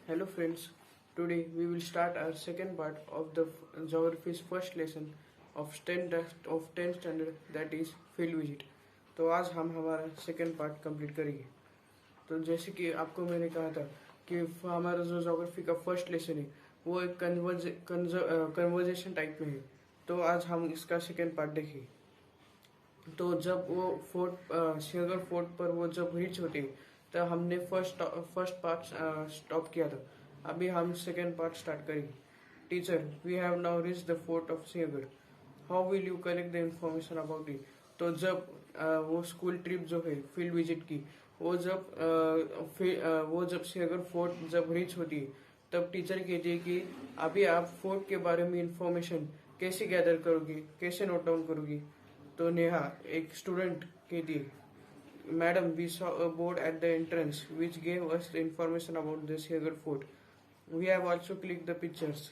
Hello friends, today we will start our second part of the geography's first lesson of 10th standard, that is field visit. तो आज हम हमारा second part complete करेंगे। तो जैसे कि आपको मैंने कहा था कि हमारा जो ज्योग्राफी का फर्स्ट लेसन है वो एक कन्वर्जेशन टाइप में है। तो आज हम इसका सेकेंड पार्ट देखेंगे। तो जब वो सिंहगढ़ फोर्ट पर वो जब रीच होती है तो हमने फर्स्ट पार्ट स्टॉप किया था। अभी हम सेकेंड पार्ट स्टार्ट करेंगे। Teacher, we have now reach the fort of Sinhagad. How will you collect the information about it? तो जब वो स्कूल ट्रिप जो है फील्ड विजिट की, वो जब सिंहगढ़ फोर्ट जब रीच होती है तब टीचर कहती है कि अभी आप फोर्ट के बारे में इंफॉर्मेशन कैसे गैदर करोगी, कैसे नोट डाउन करोगी? तो नेहा एक स्टूडेंट कहती है, madam we saw a board at the entrance which gave us the information about the Sinhagad fort. We have also click the pictures.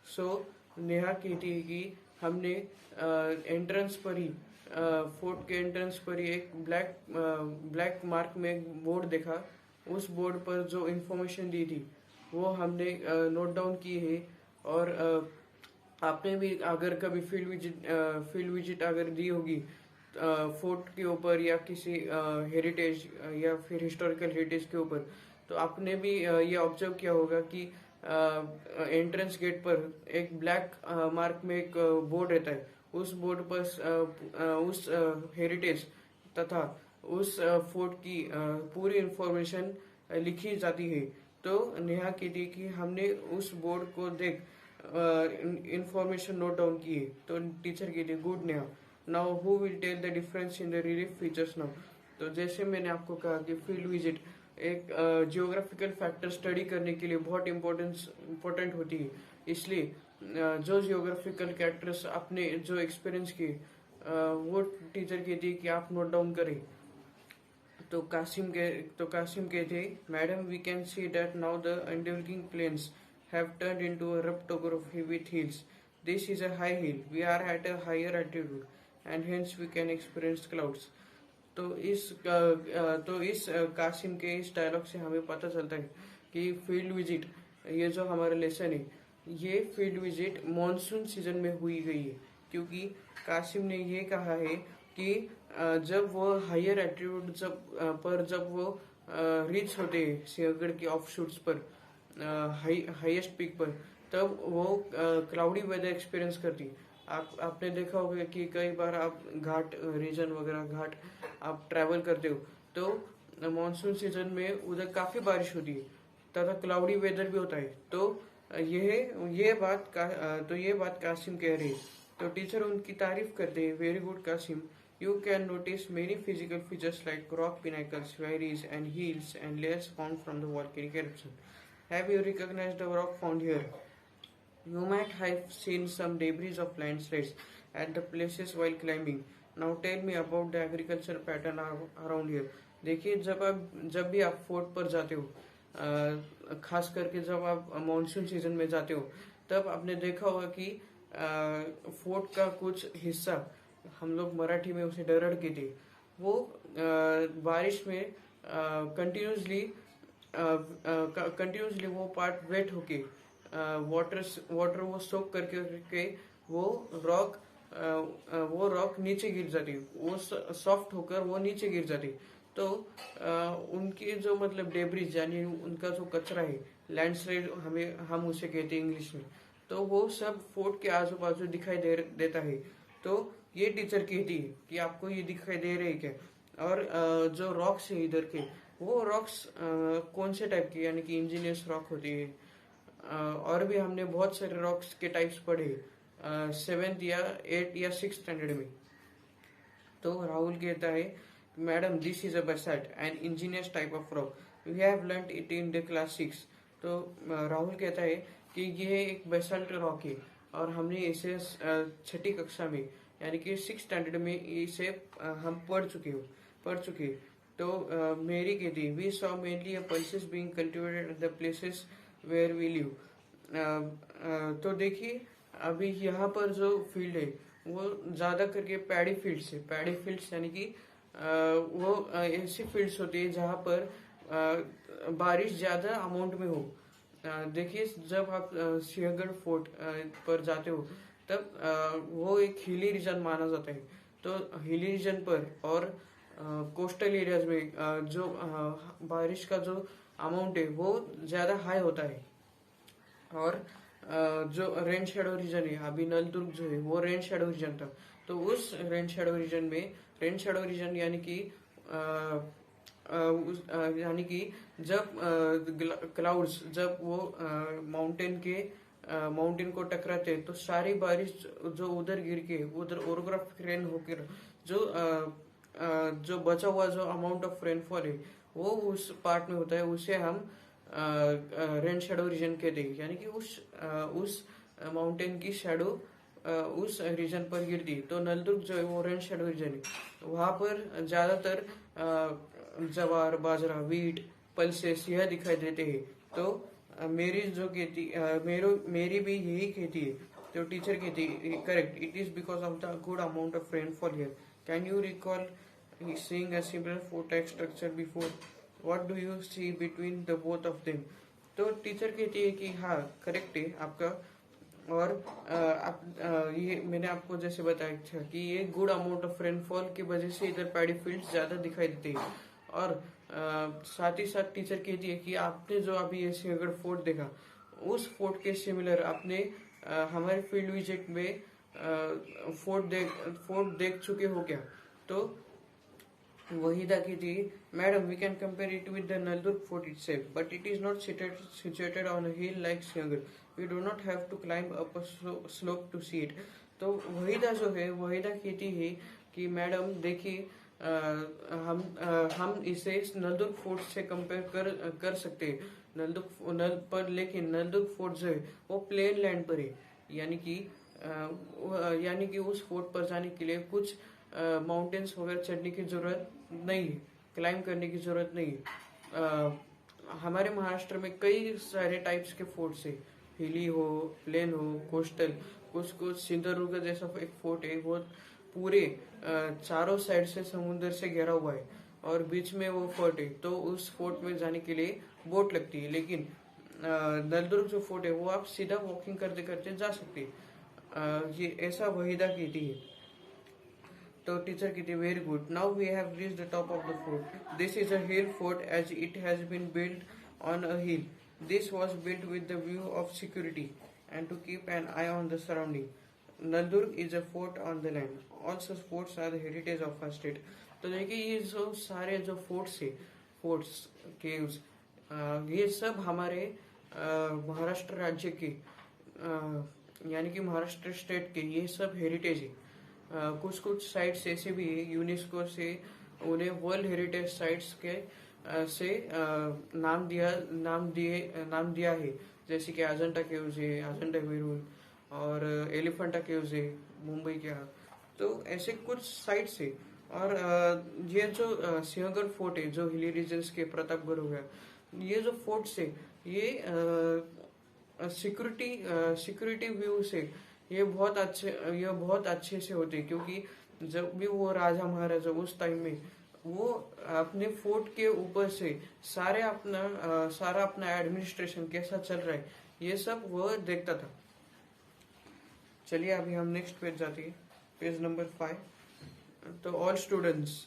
So Neha कहती है कि हमने एंट्रेंस पर ही फोर्ट के एंट्रेंस पर ही एक ब्लैक मार्क में एक बोर्ड देखा। उस बोर्ड पर जो इंफॉर्मेशन दी थी वो हमने नोट डाउन की है। और आपने भी अगर कभी फील्ड विजिट अगर दी होगी फोर्ट के ऊपर या किसी हेरिटेज या फिर हिस्टोरिकल हेरिटेज के ऊपर, तो आपने भी ये ऑब्जर्व किया होगा कि एंट्रेंस गेट पर एक ब्लैक मार्क में एक बोर्ड रहता है। उस बोर्ड पर उस हेरिटेज तथा उस फोर्ट की पूरी इंफॉर्मेशन लिखी जाती है। तो नेहा कहती है कि हमने उस बोर्ड को देख इंफॉर्मेशन नोट डाउन की है। तो टीचर कहती है, good Neha, now who will tell the difference in the relief features now? तो जैसे मैंने आपको कहा कि फील्ड विजिट एक जियोग्राफिकल फैक्टर स्टडी करने के लिए बहुत इम्पोर्टेंट होती है। इसलिए जो जियोग्राफिकल कैरेक्टर्स आपने जो एक्सपीरियंस किए वो टीचर कहती है कि आप नोट डाउन करें। तो कासिम कहते, madam we can see that now the undeveloping plains have turned into a rough topography with hills. This is a high hill. We are at a higher altitude and hence we can experience clouds. तो इस कासिम के इस dialogue से हमें पता चलता है कि फील्ड विजिट, ये जो हमारा लेसन है, ये फील्ड विजिट मॉनसून सीजन में हुई गई है। क्योंकि कासिम ने ये कहा है कि जब वो हायर एल्टीट्यूड जब वो रीच होते हैं सिंहगढ़ के ऑफशूट्स पर, हाईएस्ट पीक पर, तब वो क्लाउडी वेदर एक्सपीरियंस करती है। आपने देखा होगा कि कई बार आप घाट रीजन वगैरह घाट आप ट्रैवल करते हो तो मॉनसून सीजन में उधर काफी बारिश होती है तथा क्लाउडी वेदर भी होता है। तो ये बात कासिम कह रही है। तो टीचर उनकी तारीफ करते हैं, very good Kasim, you can notice many physical features like rock pinnacles, valleys and hills and layers formed from the volcanic eruption. Have you recognized the rock found here? You might have seen some debris of landslides at the places while climbing. Now tell me about the agriculture pattern around here. देखिए, जब भी आप fort पर जाते हो, खास करके जब आप मानसून सीजन में जाते हो, तब आपने देखा होगा कि फोर्ट का कुछ हिस्सा, हम लोग मराठी में उसे डरड़ कहते हैं, वो बारिश में कंटिन्यूसली वो पार्ट वेट होके वाटर वो सोक करके वो रॉक नीचे गिर जाती, वो सॉफ्ट होकर वो नीचे गिर जाती। तो उनकी जो मतलब डेब्रिज यानी उनका जो कचरा है, लैंडस्लाइड हम उसे कहते हैं इंग्लिश में, तो वो सब फोर्ट के आजू बाजू दिखाई देता है। तो ये टीचर कहती है कि आपको ये दिखाई दे रहे क्या? और जो रॉक्स है इधर के, वो रॉक्स कौन से टाइप के, यानी कि इंजीनियर्स रॉक होती है। और भी हमने बहुत सारे रॉक्स के टाइप्स पढ़े 7th या 8th या 6th स्टैंडर्ड में। तो राहुल कहता है, madam this is a basalt and इंजीनियर्स type of rock, we have learned it in the class 6। तो राहुल कहता है कि ये एक बेसाल्ट रॉक है और हमने इसे 6ठी कक्षा में यानी कि 6th स्टैंडर्ड में इसे हम पढ़ चुके। तो मेरी कहती, we saw mainly pulses being cultivated at the places where we live. तो देखिए, अभी यहाँ पर जो फील्ड है वो ज्यादा करके पैडी फील्ड्स यानी कि वो ऐसी फील्ड्स होती है जहाँ पर बारिश ज्यादा अमाउंट में हो। देखिए, जब आप सिंहगढ़ फोर्ट पर जाते हो तब वो एक हिली रीजन माना जाता है। तो हिली रीजन पर और कोस्टल एरियाज में जो बारिश का जो अमाउंट है वो ज़्यादा हाई होता है। और जो रेन शेडो रीजन है, अभी नलदुर्ग जो है वो रेन शेडो रीजन था। तो उस रेन शेडो रीजन में, रेन शेडो रीजन यानी कि यानी कि जब क्लाउड्स जब वो माउंटेन को टकराते हैं तो सारी बारिश जो उधर गिर के उधर ओरोग्राफिक रेन होकर जो जो बचा हुआ जो अमाउंट ऑफ रेनफॉल है वो उस पार्ट में होता है, उसे हम रेन शेडो रीजन कहते हैं। यानी कि उस माउंटेन की शेडो उस रीजन पर गिरती। तो नलदुर्ग जो है वो रेन शेडो रीजन है। वहां पर ज्यादातर जवार, बाजरा, वीट, पल्सेस यह दिखाई देते हैं। तो मेरी जो खेती मेरी भी यही खेती है। तो टीचर कहती है correct, it is because of the good amount of rainfall here. Can you recall seeing a similar four type structure before? What do you see between the both of them? तो teacher कहती है कि हाँ correct है आपका। और ये मैंने आपको जैसे बताया था कि ये गुड अमाउंट ऑफ रेनफॉल की वजह से इधर पैडी फील्ड ज्यादा दिखाई देते हैं। और साथ ही साथ टीचर कहती है कि आपने जो अभी ये सिंहगढ़ फोर्ट देखा, उस फोर्ट के सिमिलर आपने हमारे फील्ड विजिट में फोर्ट देख चुके हो क्या? तो Wahida Kiti, Madam, we can compare it with the Naldur fort itself, but it is not situated on a hill like Singhgarh. We do not have to climb up a slope to see it. तो वहीदा जो है, वहीदा कहती है कि madam देखिए, हम इसे Naldurg fort से कंपेयर कर सकते हैं। लेकिन नलदुर्ग फोर्ट जो है वो प्लेन लैंड पर है। यानी कि उस फोर्ट पर जाने के लिए कुछ माउंटेन्स वगैरह चढ़ने की जरूरत नहीं है, क्लाइम करने की जरूरत नहीं है। हमारे महाराष्ट्र में कई सारे टाइप्स के फोर्ट्स है, हिली हो, प्लेन हो, कोस्टल। कुछ सिंधुदुर्ग जैसा एक फोर्ट है, वो पूरे चारों साइड से समुद्र से घिरा हुआ है और बीच में वो फोर्ट है। तो उस फोर्ट में जाने के लिए बोट लगती है। लेकिन नलदुर्ग जो फोर्ट है वो आप सीधा वॉकिंग करते करते जा सकते हैं। ये ऐसा वहीदा कहती है। तो टीचर कहती very good, now we have reached the top of the fort. This is a hill fort as it has been built on a hill. This was built with the view of security and to keep an eye on the surrounding. Naldur is a fort on the land. All such forts are the heritage of our state. तो देखिए, ये जो सारे जो forts caves, ये सब हमारे महाराष्ट्र राज्य के यानी कि महाराष्ट्र स्टेट के ये सब हेरिटेज है। कुछ साइट्स ऐसे भी है यूनेस्को से उन्हें वर्ल्ड हेरिटेज साइट्स के से नाम दिया है। जैसे कि अजंता केव्स है, अजंता वेरूळ और एलिफेंटा केव्स है मुंबई के यहाँ। तो ऐसे कुछ साइट्स है। और ये जो सिंहगढ़ फोर्ट है जो हिली रीजन्स के प्रतापगढ़ हो गया, ये जो फोर्ट्स है ये सिक्योरिटी व्यू से ये बहुत अच्छे से होते हैं। क्योंकि जब भी वो राजा महाराजा उस टाइम में वो अपने फोर्ट के ऊपर से सारा अपना एडमिनिस्ट्रेशन कैसा चल रहा है ये सब वो देखता था। चलिए अभी हम नेक्स्ट पेज जाते हैं, पेज नंबर 5। तो all students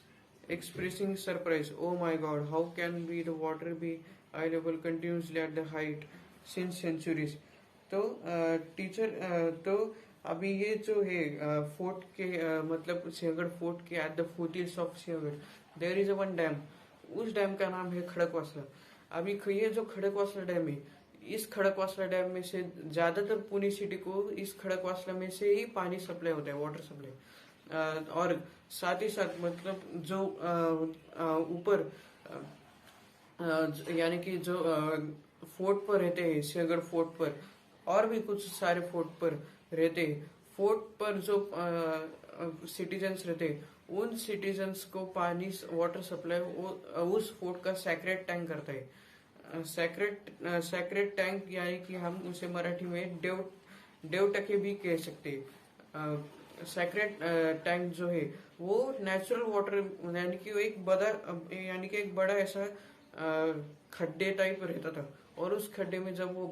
expressing surprise, oh my god, how can be the water be available continuously at the height since centuries. तो तो अभी ये जो है फोर्ट के मतलब सिंहगढ़ फोर्ट के at the foothills of Sinhagad there is one dam. उस डैम का नाम है खड़कवासला। अभी ये जो खड़कवासला डैम है, इस खड़कवासला डैम में से ज्यादातर पुणे सिटी को इस खड़कवासला में से ही पानी सप्लाई होता है, वाटर सप्लाई। और साथ ही साथ मतलब जो ऊपर यानी कि जो फोर्ट पर रहते हैं, सिंहगढ़ फोर्ट पर और भी कुछ सारे फोर्ट पर रहते हैं, फोर्ट पर जो सिटीजन्स रहते हैं उन सिटीजन्स को पानी वाटर सप्लाई उस फोर्ट का सैक्रेड टैंक करता है। सैक्रेड टैंक यानी कि हम उसे मराठी में देवटके भी कह सकते हैं। सैक्रेड टैंक जो है वो नेचुरल वाटर यानी कि एक बड़ा ऐसा खड्डे टाइप रहता था, और उस खड्डे में जब वो